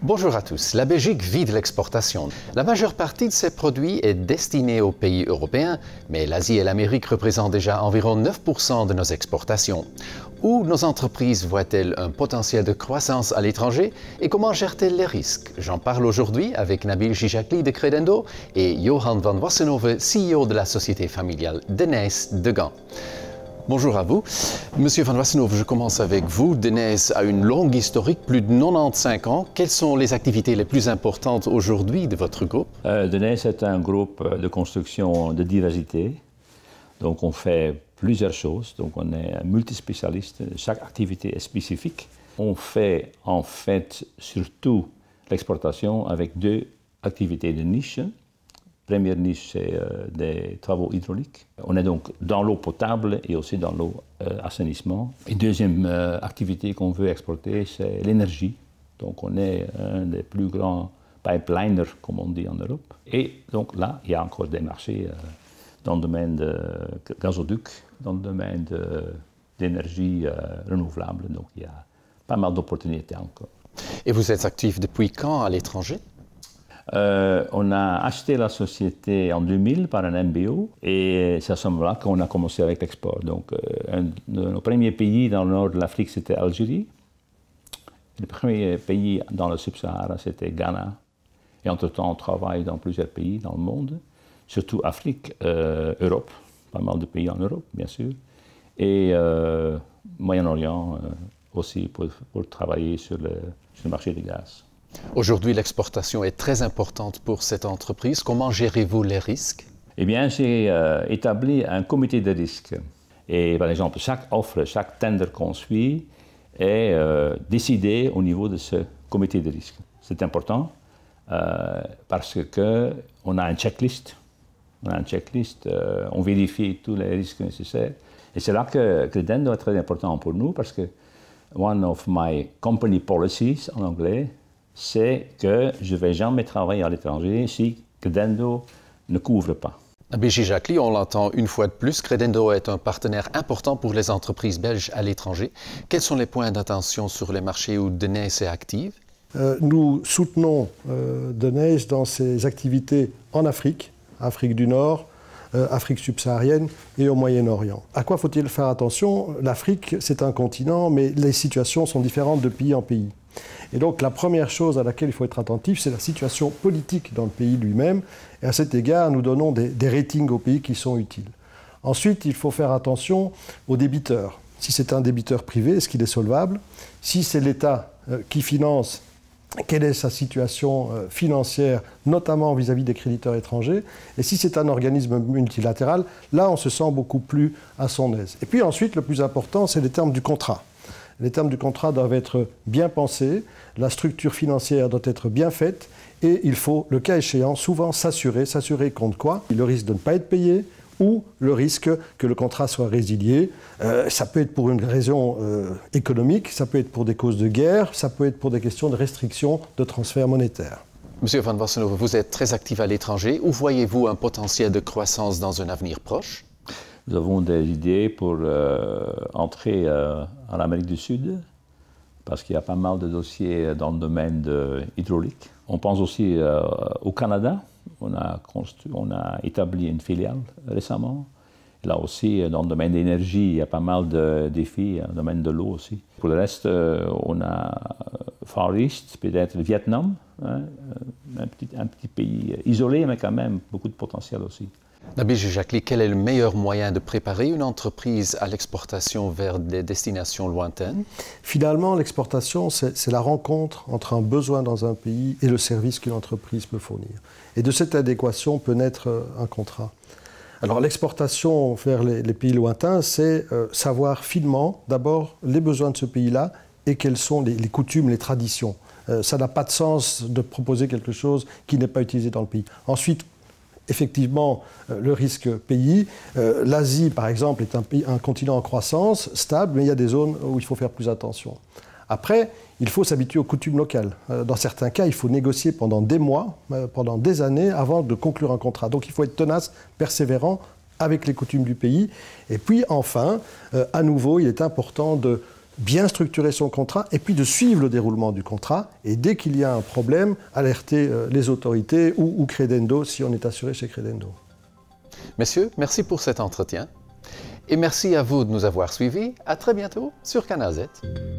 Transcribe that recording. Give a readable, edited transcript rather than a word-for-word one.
Bonjour à tous. La Belgique vit de l'exportation. La majeure partie de ses produits est destinée aux pays européens, mais l'Asie et l'Amérique représentent déjà environ 9% de nos exportations. Où nos entreprises voient-elles un potentiel de croissance à l'étranger et comment gèrent-elles les risques? J'en parle aujourd'hui avec Nabil Gijakli de Credendo et Johan van Wassenhove, CEO de la société familiale Denijs de Gand. Bonjour à vous. Monsieur Van Wassenhove, je commence avec vous. Denijs a une longue historique, plus de 95 ans. Quelles sont les activités les plus importantes aujourd'hui de votre groupe? Denijs est un groupe de construction de diversité. Donc on fait plusieurs choses. Donc on est multispécialiste. Chaque activité est spécifique. On fait en fait surtout l'exportation avec deux activités de niche. Première niche, c'est des travaux hydrauliques. On est donc dans l'eau potable et aussi dans l'eau assainissement. Et deuxième activité qu'on veut exporter, c'est l'énergie. Donc on est un des plus grands pipeliners, comme on dit en Europe. Et donc là, il y a encore des marchés dans le domaine de gazoduc, dans le domaine d'énergie renouvelable. Donc il y a pas mal d'opportunités encore. Et vous êtes actif depuis quand à l'étranger? On a acheté la société en 2000 par un MBO et c'est à ce moment-là qu'on a commencé avec l'export. Donc, un de nos premiers pays dans le nord de l'Afrique, c'était Algérie. Le premier pays dans le Sub-Sahara, c'était Ghana. Et entre-temps, on travaille dans plusieurs pays dans le monde, surtout Afrique, Europe, pas mal de pays en Europe, bien sûr, et Moyen-Orient aussi pour travailler sur le marché du gaz. Aujourd'hui, l'exportation est très importante pour cette entreprise. Comment gérez-vous les risques? Eh bien, j'ai établi un comité de risque. Et par exemple, chaque offre, chaque tender qu'on suit est décidé au niveau de ce comité de risque. C'est important parce qu'on a une checklist. On vérifie tous les risques nécessaires. Et c'est là que Credendo est très important pour nous parce que one of my company policies en anglais, c'est que je ne vais jamais travailler à l'étranger si Credendo ne couvre pas. Nabil Gijakli, on l'entend une fois de plus, Credendo est un partenaire important pour les entreprises belges à l'étranger. Quels sont les points d'attention sur les marchés où Denijs est active? Nous soutenons Denijs dans ses activités en Afrique, Afrique du Nord, Afrique subsaharienne et au Moyen-Orient. À quoi faut-il faire attention? L'Afrique, c'est un continent, mais les situations sont différentes de pays en pays. Et donc la première chose à laquelle il faut être attentif, c'est la situation politique dans le pays lui-même. Et à cet égard, nous donnons des ratings aux pays qui sont utiles. Ensuite, il faut faire attention aux débiteurs. Si c'est un débiteur privé, est-ce qu'il est solvable? Si c'est l'État qui finance, quelle est sa situation financière, notamment vis-à-vis des créditeurs étrangers? Et si c'est un organisme multilatéral, là, on se sent beaucoup plus à son aise. Et puis ensuite, le plus important, c'est les termes du contrat. Les termes du contrat doivent être bien pensés, la structure financière doit être bien faite et il faut, le cas échéant, souvent s'assurer contre quoi? Le risque de ne pas être payé ou le risque que le contrat soit résilié. Ça peut être pour une raison économique, ça peut être pour des causes de guerre, ça peut être pour des questions de restriction de transfert monétaire. Monsieur Van Wassenhove, vous êtes très actif à l'étranger. Où voyez-vous un potentiel de croissance dans un avenir proche? Nous avons des idées pour entrer en Amérique du Sud, parce qu'il y a pas mal de dossiers dans le domaine hydraulique. On pense aussi au Canada. On a établi une filiale récemment. Et là aussi, dans le domaine de l'énergie, il y a pas mal de défis, dans le domaine de l'eau aussi. Pour le reste, on a Far East, peut-être le Vietnam, hein, un petit pays isolé, mais quand même beaucoup de potentiel aussi. Nabil Gijakli, quel est le meilleur moyen de préparer une entreprise à l'exportation vers des destinations lointaines? Finalement, l'exportation, c'est la rencontre entre un besoin dans un pays et le service qu'une entreprise peut fournir. Et de cette adéquation peut naître un contrat. Alors l'exportation vers les pays lointains, c'est savoir finement d'abord les besoins de ce pays-là et quelles sont les coutumes, les traditions. Ça n'a pas de sens de proposer quelque chose qui n'est pas utilisé dans le pays. Ensuite, effectivement, le risque pays. L'Asie, par exemple, est un continent en croissance, stable, mais il y a des zones où il faut faire plus attention. Après, il faut s'habituer aux coutumes locales. Dans certains cas, il faut négocier pendant des mois, pendant des années, avant de conclure un contrat. Donc il faut être tenace, persévérant, avec les coutumes du pays. Et puis enfin, à nouveau, il est important de bien structurer son contrat et puis de suivre le déroulement du contrat. Et dès qu'il y a un problème, alerter les autorités ou Credendo si on est assuré chez Credendo. Messieurs, merci pour cet entretien. Et merci à vous de nous avoir suivis. À très bientôt sur Canal Z.